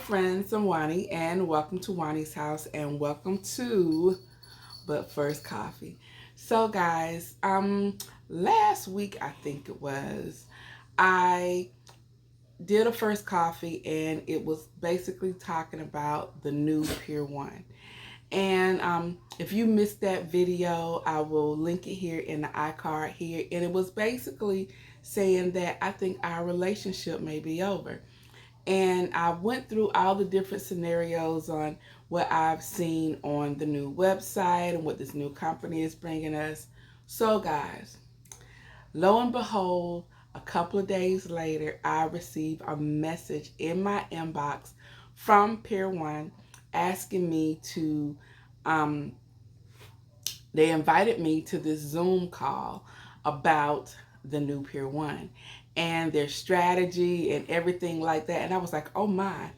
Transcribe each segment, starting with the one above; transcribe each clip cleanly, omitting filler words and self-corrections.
friends, I'm Juani, and welcome to Juani's house, and welcome to But First Coffee. So, guys, last week I think it was, I did a first coffee, and it was basically talking about the new Pier One. And if you missed that video, I will link it here in the iCard here. And it was basically saying that I think our relationship may be over. And I went through all the different scenarios on what I've seen on the new website and what this new company is bringing us. So, guys, lo and behold, a couple of days later, I received a message in my inbox from Pier One asking me to, um, they invited me to this Zoom call about the new Pier One and their strategy and everything like that. And I was like, oh my,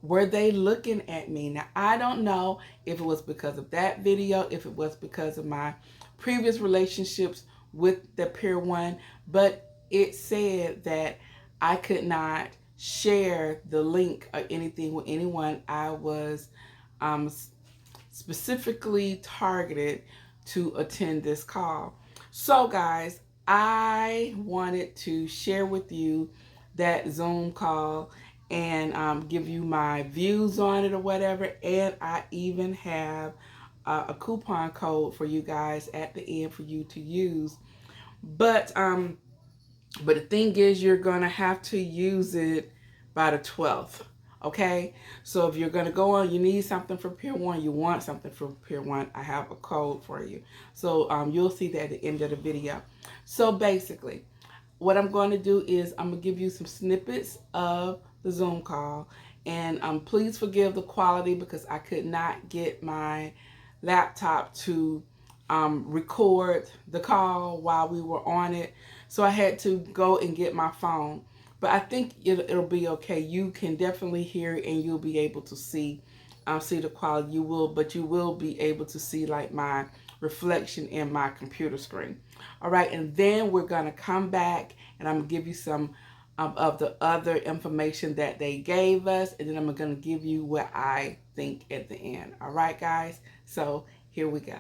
were they looking at me? Now, I don't know if it was because of that video, if it was because of my previous relationships with the Pier One, but it said that I could not share the link or anything with anyone. I was um, specifically targeted to attend this call. So, guys, I wanted to share with you that Zoom call and give you my views on it or whatever. And I even have a coupon code for you guys at the end for you to use. But the thing is, you're gonna have to use it by the 12th. Okay, so if you're gonna go on, you need something for Pier One, you want something for Pier One, I have a code for you. So you'll see that at the end of the video. So basically, what I'm going to do is I'm gonna give you some snippets of the Zoom call, and please forgive the quality because I could not get my laptop to record the call while we were on it. So I had to go and get my phone. But I think it'll be okay. You can definitely hear it and you'll be able to see the quality. But you will be able to see like my reflection in my computer screen. All right, and then we're gonna come back and I'm gonna give you some of the other information that they gave us, and then I'm gonna give you what I think at the end. All right, guys. So here we go.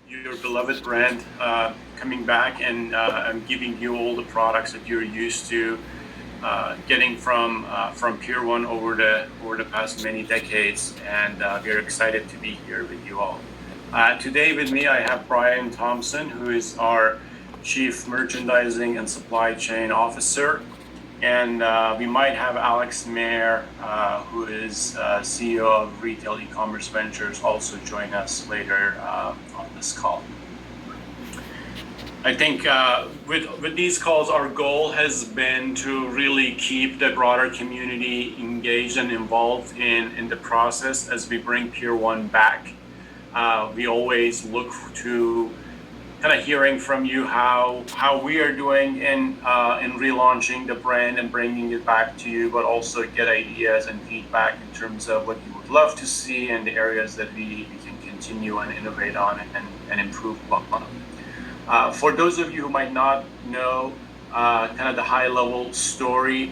Your beloved brand coming back and giving you all the products that you're used to getting from Pier One over the past many decades, and we're excited to be here with you all. Today with me I have Brian Thompson, who is our Chief Merchandising and Supply Chain Officer, and we might have Alex Mayer, who is CEO of Retail E-commerce Ventures, also join us later on this call. I think with these calls, our goal has been to really keep the broader community engaged and involved in the process as we bring Pier One back. We always look to kind of hearing from you how we are doing in relaunching the brand and bringing it back to you, but also get ideas and feedback in terms of what you would love to see and the areas that we can continue and innovate on and improve upon. For those of you who might not know kind of the high level story,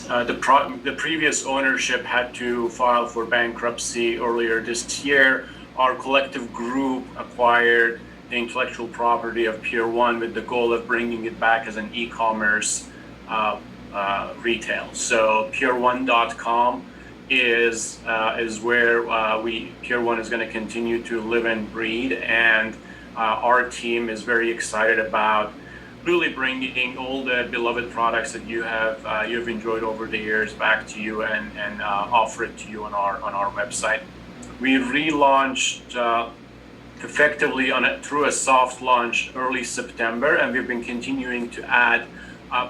the previous ownership had to file for bankruptcy earlier this year. Our collective group acquired the intellectual property of Pier One with the goal of bringing it back as an e-commerce retail. So Pier1.com is where Pier One is going to continue to live and breathe, and our team is very excited about really bringing all the beloved products that you've enjoyed over the years back to you and offer it to you on our website. We relaunched effectively through a soft launch early September, and we've been continuing to add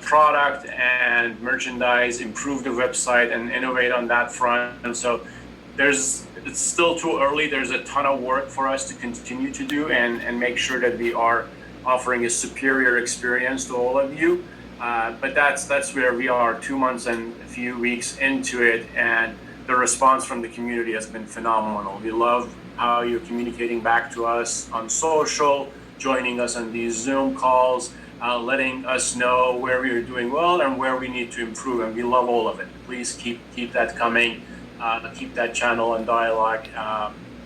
product and merchandise, improve the website, and innovate on that front. And so it's still too early. There's a ton of work for us to continue to do and make sure that we are offering a superior experience to all of you. But that's where we are 2 months and a few weeks into it, and the response from the community has been phenomenal. We love how you're communicating back to us on social, joining us on these Zoom calls, letting us know where we are doing well and where we need to improve, and we love all of it. Please keep that coming, keep that channel and dialogue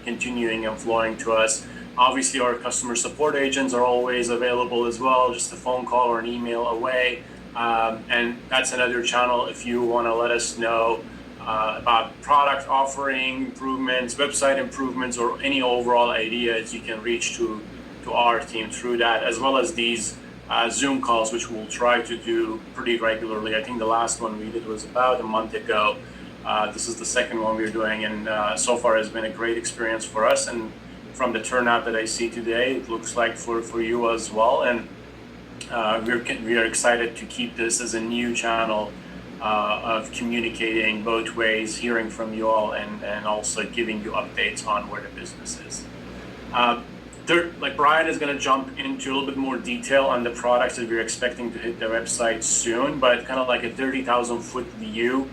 continuing and flowing to us. Obviously, our customer support agents are always available as well, just a phone call or an email away. And that's another channel if you want to let us know about product offering improvements, website improvements, or any overall ideas. You can reach to our team through that, as well as these Zoom calls, which we'll try to do pretty regularly. I think the last one we did was about a month ago. This is the second one we're doing, and so far has been a great experience for us. And from the turnout that I see today, it looks like for you as well. And we are excited to keep this as a new channel of communicating both ways, hearing from you all, and also giving you updates on where the business is. Like Brian is going to jump into a little bit more detail on the products that we're expecting to hit the website soon, but kind of like a 30,000 foot view.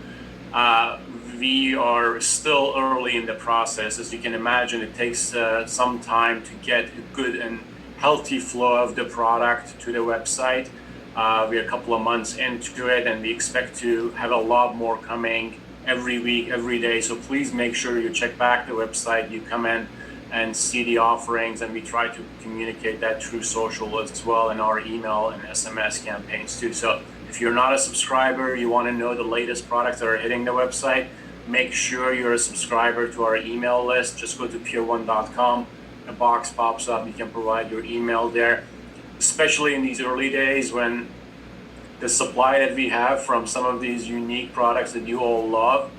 We are still early in the process. As you can imagine, it takes some time to get a good and healthy flow of the product to the website. We're a couple of months into it, and we expect to have a lot more coming every week, every day. So please make sure you check back the website, you come in and see the offerings, and we try to communicate that through social as well, and our email and SMS campaigns too. So if you're not a subscriber, you want to know the latest products that are hitting the website, make sure you're a subscriber to our email list. Just go to pier1.com. A box pops up. You can provide your email there, especially in these early days when the supply that we have from some of these unique products that you all love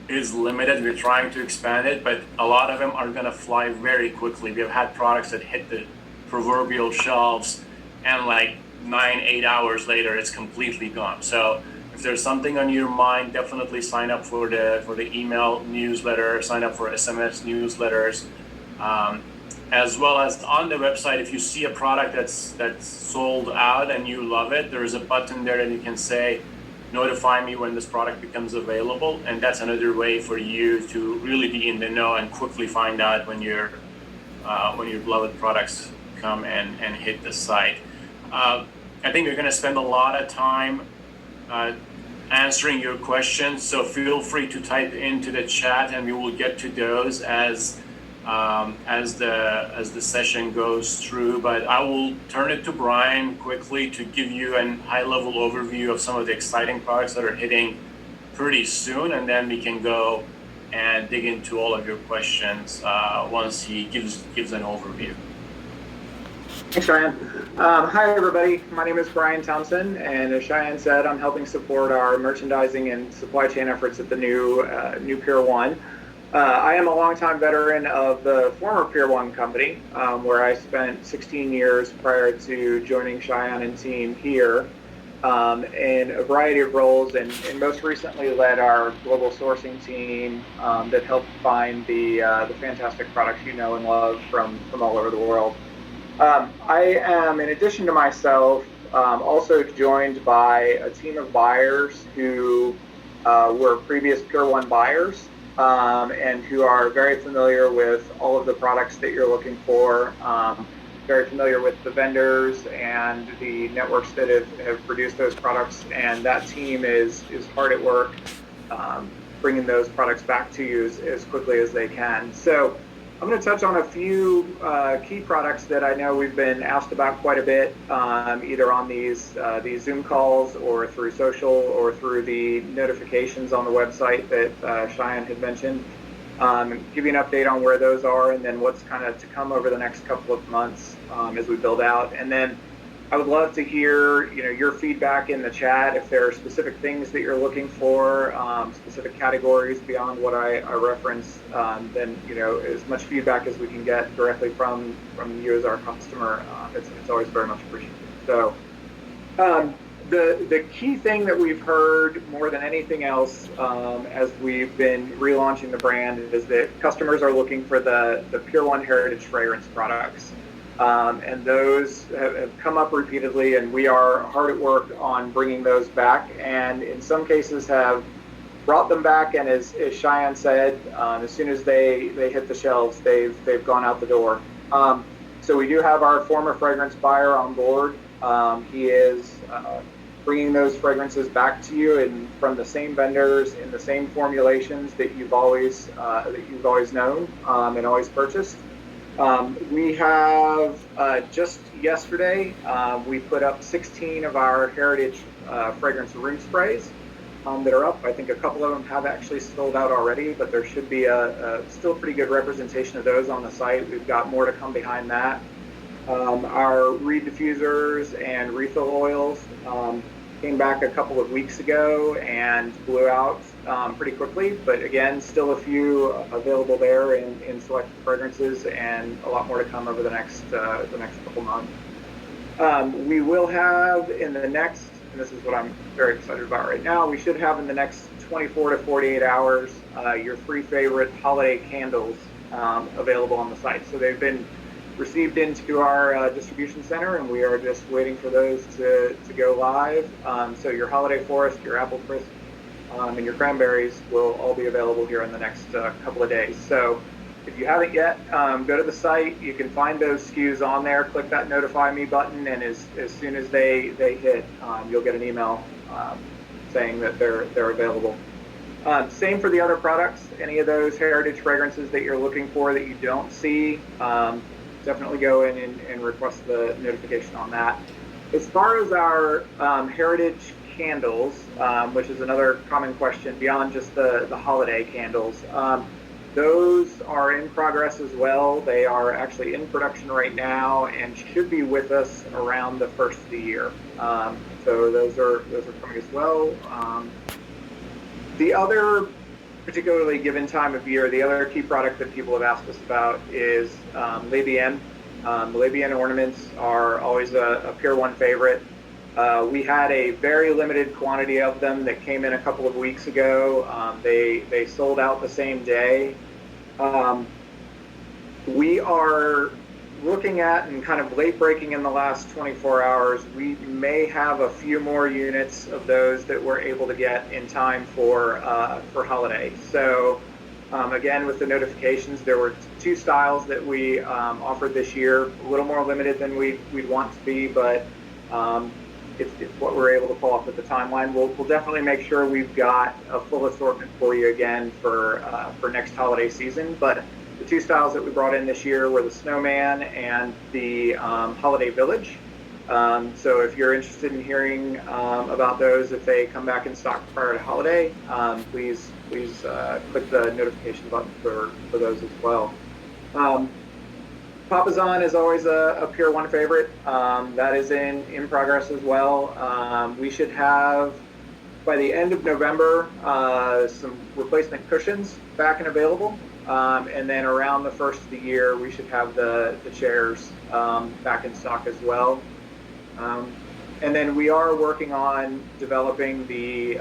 is limited. We're trying to expand it, but a lot of them are going to fly very quickly. We have had products that hit the proverbial shelves, and like 9-8 hours later, it's completely gone. So if there's something on your mind, definitely sign up for the email newsletter, sign up for SMS newsletters. As well as on the website, if you see a product that's sold out and you love it, there's a button there that you can say, notify me when this product becomes available. And that's another way for you to really be in the know and quickly find out when your beloved products come and hit the site. I think we're going to spend a lot of time answering your questions, so feel free to type into the chat, and we will get to those as the session goes through. But I will turn it to Brian quickly to give you a high-level overview of some of the exciting products that are hitting pretty soon, and then we can go and dig into all of your questions once he gives an overview. Thanks, Cheyenne. Hi, everybody. My name is Brian Thompson, and as Cheyenne said, I'm helping support our merchandising and supply chain efforts at the new Pier 1. I am a longtime veteran of the former Pier 1 company, where I spent 16 years prior to joining Cheyenne and team here in a variety of roles, and most recently led our global sourcing team that helped find the fantastic products you know and love from all over the world. I am, in addition to myself, also joined by a team of buyers who were previous Pier 1 buyers. And who are very familiar with all of the products that you're looking for, very familiar with the vendors and the networks that have produced those products. And that team is hard at work bringing those products back to you as quickly as they can. So I'm going to touch on a few key products that I know we've been asked about quite a bit, either on these Zoom calls or through social or through the notifications on the website that Cheyenne had mentioned. Give you an update on where those are, and then what's kind of to come over the next couple of months as we build out. And then I would love to hear your feedback in the chat if there are specific things that you're looking for, specific categories beyond what I referenced. Then as much feedback as we can get directly from you as our customer, it's always very much appreciated. So the key thing that we've heard more than anything else as we've been relaunching the brand is that customers are looking for the Pier 1 Heritage fragrance products. And those have come up repeatedly, and we are hard at work on bringing those back, and in some cases have brought them back, and as Cheyenne said, as soon as they hit the shelves, they've gone out the door. So we do have our former fragrance buyer on board. He is bringing those fragrances back to you and from the same vendors in the same formulations that you've always known and always purchased. We have just yesterday we put up 16 of our heritage fragrance room sprays that are up. I think a couple of them have actually sold out already, but there should be a still pretty good representation of those on the site. We've got more to come behind that. Our reed diffusers and refill oils came back a couple of weeks ago and blew out pretty quickly, but again, still a few available there in select fragrances, and a lot more to come over the next couple months. We will have in the next, and this is what I'm very excited about right now, we should have in the next 24 to 48 hours your 3 favorite holiday candles available on the site. So they've been received into our distribution center, and we are just waiting for those to go live. So your holiday forest, your apple crisp, and your cranberries will all be available here in the next couple of days. So if you haven't yet, go to the site. You can find those SKUs on there. Click that notify me button, and as soon as they hit, you'll get an email saying that they're available. Same for the other products. Any of those heritage fragrances that you're looking for that you don't see, definitely go in and request the notification on that. As far as our heritage candles, which is another common question beyond just the holiday candles, those are in progress as well. They are actually in production right now and should be with us around the first of the year. So those are coming as well. The other, particularly given time of year, the other key product that people have asked us about is Les Biens. Les Biens ornaments are always a Pier 1 favorite. We had a very limited quantity of them that came in a couple of weeks ago. They sold out the same day. We are looking at, and kind of late breaking in the last 24 hours, we may have a few more units of those that we're able to get in time for holiday. So again, with the notifications, there were 2 styles that we offered this year, a little more limited than we'd want to be, but it's what we're able to pull off with the timeline. We'll definitely make sure we've got a full assortment for you again for next holiday season. But the 2 styles that we brought in this year were the Snowman and the Holiday Village. So if you're interested in hearing about those, if they come back in stock prior to holiday, please click the notification button for those as well. Papazan is always a Pier 1 favorite. That is in progress as well. We should have, by the end of November, some replacement cushions back and available. And then around the first of the year, we should have the chairs back in stock as well. And then we are working on developing the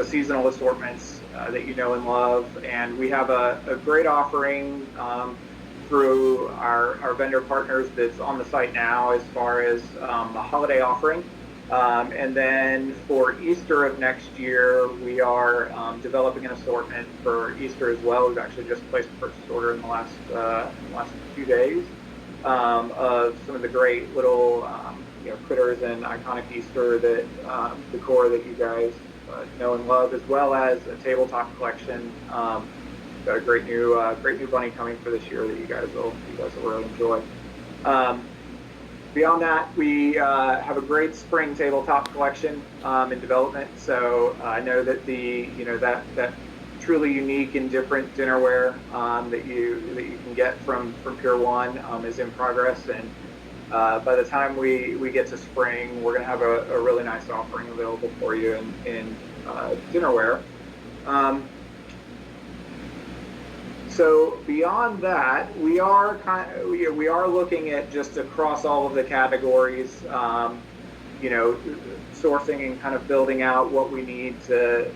seasonal assortments that you know and love. And we have a great offering through our vendor partners that's on the site now as far as the holiday offering. And then for Easter of next year, we are developing an assortment for Easter as well. We've actually just placed a purchase order in the last few days of some of the great little critters and iconic Easter decor that you guys know and love, as well as a tabletop collection. Got a great new bunny coming for this year that you guys will really enjoy. Beyond that, we have a great spring tabletop collection in development. So I know that that truly unique and different dinnerware that you can get from Pier 1 is in progress, and by the time we get to spring, we're going to have a really nice offering available for you in dinnerware. So beyond that, we are looking at just across all of the categories, sourcing and kind of building out what we need to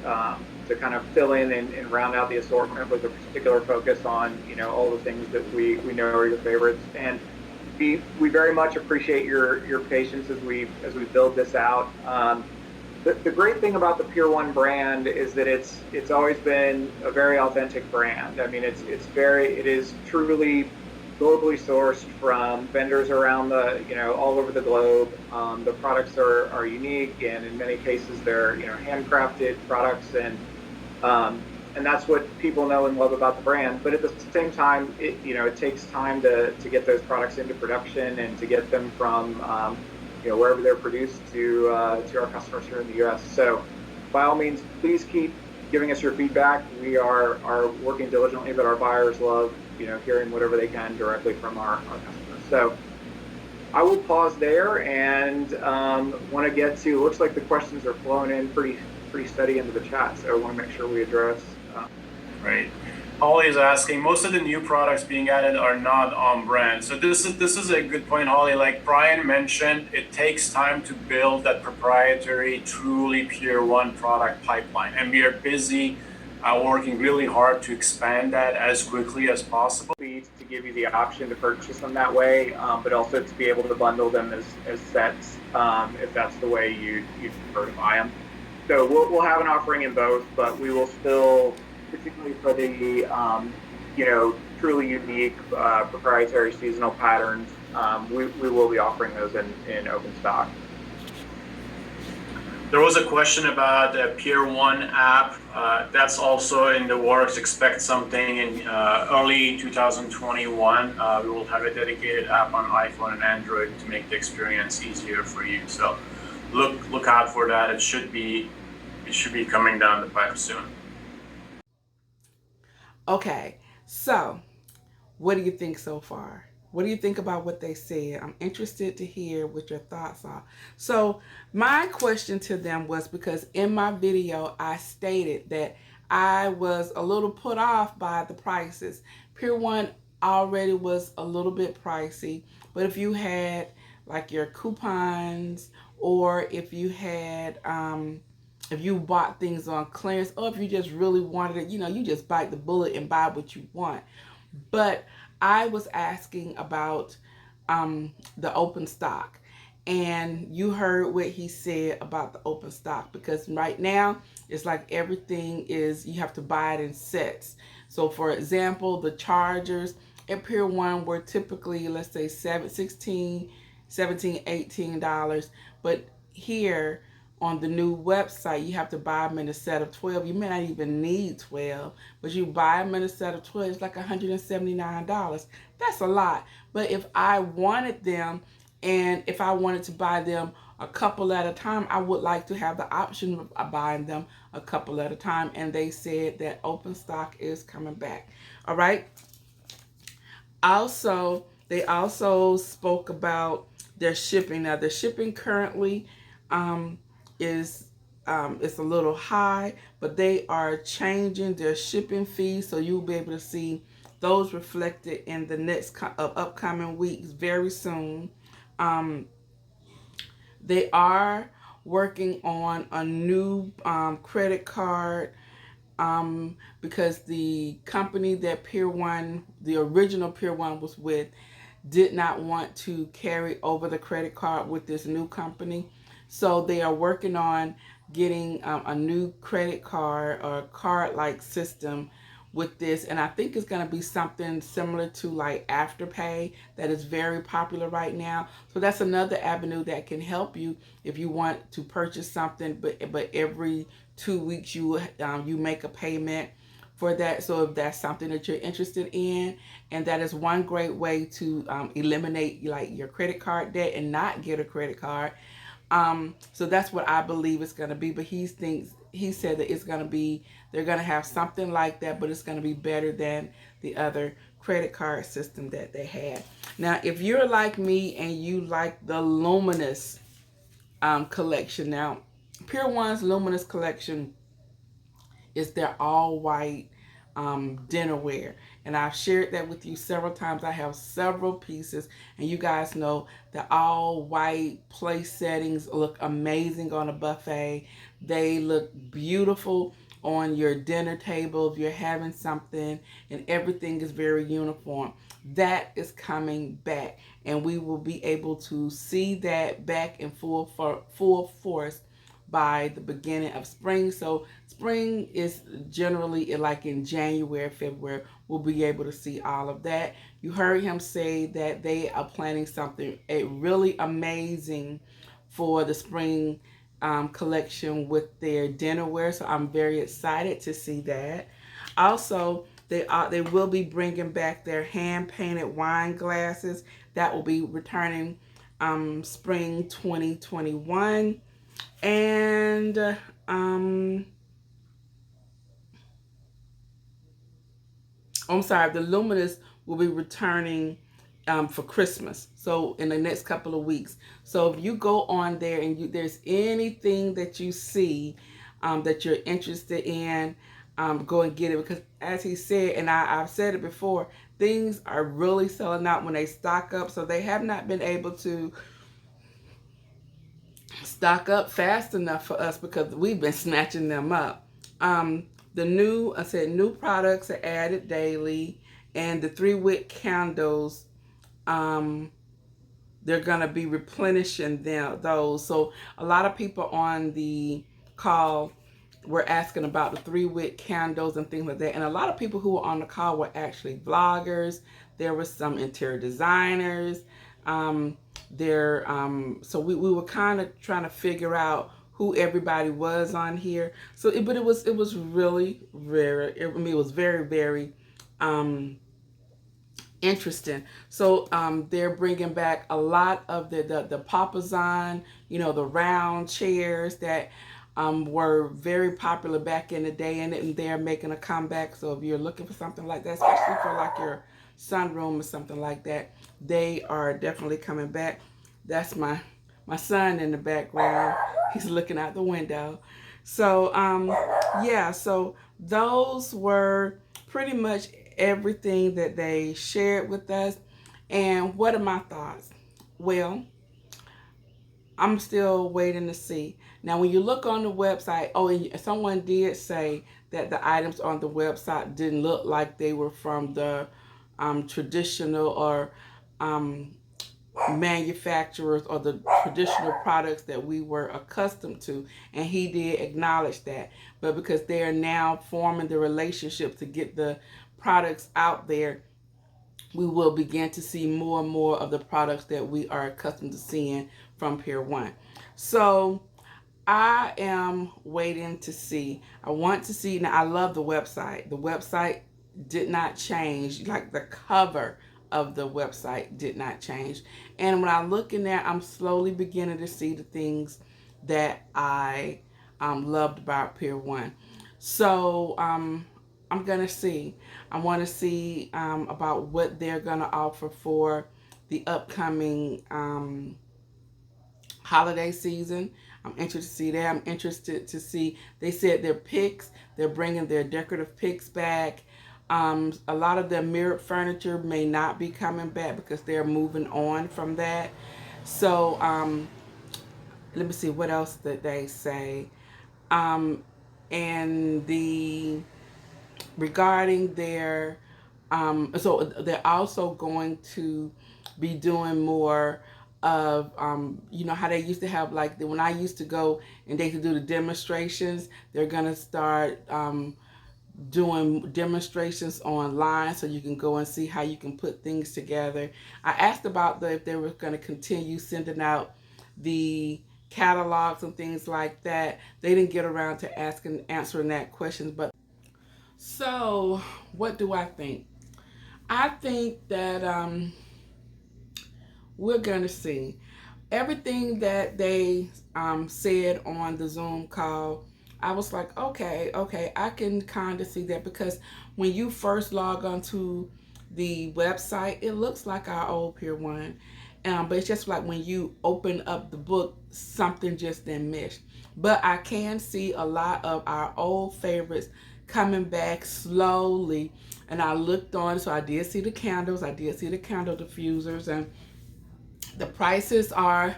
kind of fill in and round out the assortment with a particular focus on all the things that we know are your favorites. And we very much appreciate your patience as we build this out. The great thing about the Pier 1 brand is that it's always been a very authentic brand. I mean, it is truly globally sourced from vendors around all over the globe. The products are unique, and in many cases they're handcrafted products, and that's what people know and love about the brand. But at the same time, it takes time to get those products into production and to get them from wherever they're produced to our customers here in the U.S. So by all means, please keep giving us your feedback. We are working diligently, but our buyers love hearing whatever they can directly from our customers. So I will pause there and want to get to. Looks like the questions are flowing in pretty steady into the chat, so I want to make sure we address. Right. Holly is asking, most of the new products being added are not on brand. So this is a good point, Holly. Like Brian mentioned, it takes time to build that proprietary, truly Pier 1 product pipeline. And we are busy working really hard to expand that as quickly as possible. To give you the option to purchase them that way, but also to be able to bundle them as sets if that's the way you prefer to buy them. So we'll have an offering in both, but we will still, particularly for the truly unique proprietary seasonal patterns, we will be offering those in open stock. There was a question about the Pier 1 app. That's also in the works. Expect something in early 2021. We will have a dedicated app on iPhone and Android to make the experience easier for you. So look out for that. It should be coming down the pipe soon. Okay, so what do you think so far? What do you think about what they said? I'm interested to hear what your thoughts are. So my question to them was, because in my video I stated that I was a little put off by the prices. Pier 1 already was a little bit pricey, but if you had like your coupons, or if you had if you bought things on clearance, or if you just really wanted it, you just bite the bullet and buy what you want. But I was asking about the open stock, and you heard what he said about the open stock, because right now it's like everything is, you have to buy it in sets. So for example, the chargers at Pier 1 were typically, let's say $17, $18, but here on the new website, you have to buy them in a set of 12. You may not even need 12, but you buy them in a set of 12. It's like $179. That's a lot. But if I wanted them, and if I wanted to buy them a couple at a time, I would like to have the option of buying them a couple at a time. And they said that open stock is coming back. All right. Also, they also spoke about their shipping. Now, the shipping currently is it's a little high, but they are changing their shipping fees, so you'll be able to see those reflected in the next upcoming weeks very soon. They are working on a new credit card, because the company that Pier 1, the original Pier 1 was with, did not want to carry over the credit card with this new company. So they are working on getting a new credit card or card-like system with this. And I think it's going to be something similar to like Afterpay that is very popular right now. So that's another avenue that can help you if you want to purchase something, but every 2 weeks you make a payment for that. So if that's something that you're interested in, and that is one great way to eliminate like your credit card debt and not get a credit card. So that's what I believe it's going to be. But he said that it's going to be, they're going to have something like that, but it's going to be better than the other credit card system that they had. Now, if you're like me and you like the Luminous collection, now Pier 1's Luminous collection is their all white dinnerware, and I've shared that with you several times. I have several pieces, and you guys know the all white place settings look amazing on a buffet. They look beautiful on your dinner table if you're having something, and everything is very uniform. That is coming back, and we will be able to see that back in full force by the beginning of spring. So spring is generally like in January, February, we'll be able to see all of that. You heard him say that they are planning something really amazing for the spring collection with their dinnerware. So I'm very excited to see that. Also, they will be bringing back their hand painted wine glasses that will be returning spring 2021. And I'm sorry, the Luminous will be returning for Christmas. So in the next couple of weeks. So if you go on there and there's anything that you see that you're interested in, go and get it, because as he said, and I've said it before, things are really selling out when they stock up. So they have not been able to stock up fast enough for us because we've been snatching them up. New products are added daily, and the 3-wick candles, they're gonna be replenishing those. So a lot of people on the call were asking about the 3-wick candles and things like that, and a lot of people who were on the call were actually vloggers. There were some interior designers. So we were kind of trying to figure out who everybody was on here. So, but it was really very. I mean, it was very, very interesting. So they're bringing back a lot of the Papazon, the round chairs that were very popular back in the day, and they're making a comeback. So if you're looking for something like that, especially for like your sunroom or something like that, they are definitely coming back. That's my son in the background. He's looking out the window. So yeah, so those were pretty much everything that they shared with us. And what are my thoughts? Well, I'm still waiting to see. Now, when you look on the website, and someone did say that the items on the website didn't look like they were from the traditional or manufacturers or the traditional products that we were accustomed to, and he did acknowledge that. But because they are now forming the relationship to get the products out there, we will begin to see more and more of the products that we are accustomed to seeing from Pier 1. So I am waiting to see. I want to see. Now, I love the website. The website did not change. Like the cover of the website did not change. And when I look in there, I'm slowly beginning to see the things that I loved about Pier 1. So I'm going to see. I want to see about what they're going to offer for the upcoming holiday season. I'm interested to see that. I'm interested to see, they said their picks, they're bringing their decorative picks back. A lot of their mirrored furniture may not be coming back because they're moving on from that. So let me see what else did they say. And regarding their, so they're also going to be doing more of, how they used to have, like when I used to go and they could do the demonstrations, they're going to start doing demonstrations online, so you can go and see how you can put things together. I asked about if they were going to continue sending out the catalogs and things like that. They didn't get around to answering that question. But so what do I think? I think that we're going to see everything that they said on the Zoom call. I was like, okay, I can kind of see that, because when you first log onto the website, it looks like our old Pier 1. But it's just like when you open up the book, something just didn't mesh. But I can see a lot of our old favorites coming back slowly. And I looked on, so I did see the candles, I did see the candle diffusers, and the prices are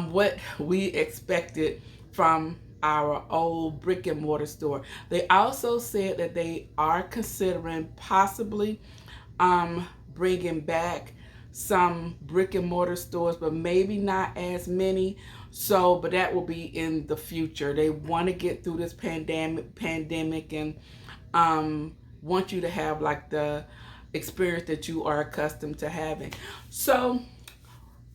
what we expected from our old brick and mortar store. They also said that they are considering possibly bringing back some brick and mortar stores, but maybe not as many. So, but that will be in the future. They want to get through this pandemic, and want you to have like the experience that you are accustomed to having. So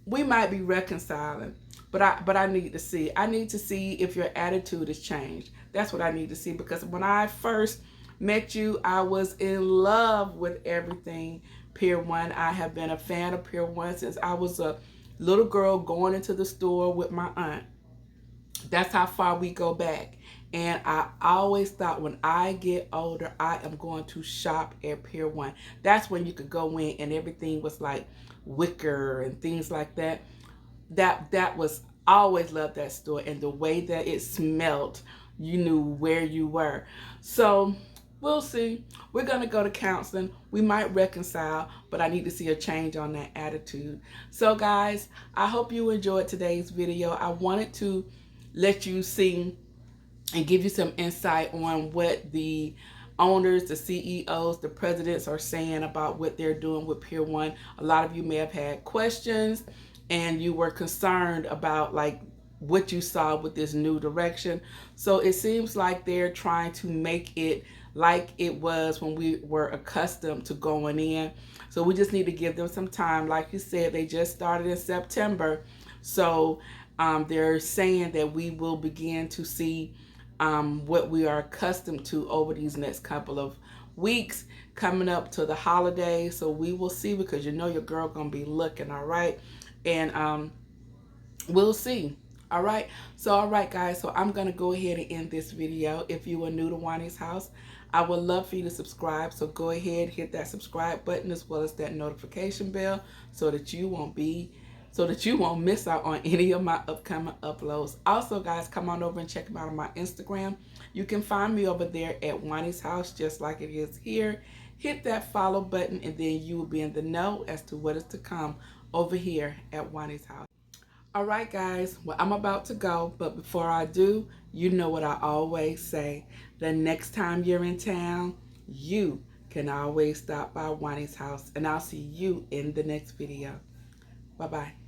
we might be reconciling, but I need to see. I need to see if your attitude has changed. That's what I need to see, because when I first met you, I was in love with everything Pier 1. I have been a fan of Pier 1 since I was a little girl going into the store with my aunt. That's how far we go back. And I always thought, when I get older, I am going to shop at Pier 1. That's when you could go in and everything was like wicker and things like that. That was, I always loved that store, and the way that it smelled, you knew where you were. So we'll see. We're going to go to counseling. We might reconcile, but I need to see a change on that attitude. So guys, I hope you enjoyed today's video. I wanted to let you see and give you some insight on what the owners, the CEOs, the presidents are saying about what they're doing with Pier 1. A lot of you may have had questions and you were concerned about like what you saw with this new direction. So it seems like they're trying to make it like it was when we were accustomed to going in. So we just need to give them some time. Like you said, they just started in September. So they're saying that we will begin to see what we are accustomed to over these next couple of weeks coming up to the holidays. So we will see, because you know your girl gonna be looking, all right? And we'll see. All right. So all right guys, so I'm gonna go ahead and end this video. If you are new to Juani's house, I would love for you to subscribe. So go ahead, hit that subscribe button as well as that notification bell, so that you won't miss out on any of my upcoming uploads. Also guys, come on over and check me out on my Instagram. You can find me over there at Juani's house, just like it is here. Hit that follow button, and then you will be in the know as to what is to come over here at Juani's house. All right guys, well, I'm about to go, but before I do, you know what I always say: the next time you're in town, you can always stop by Juani's house, and I'll see you in the next video. Bye-bye.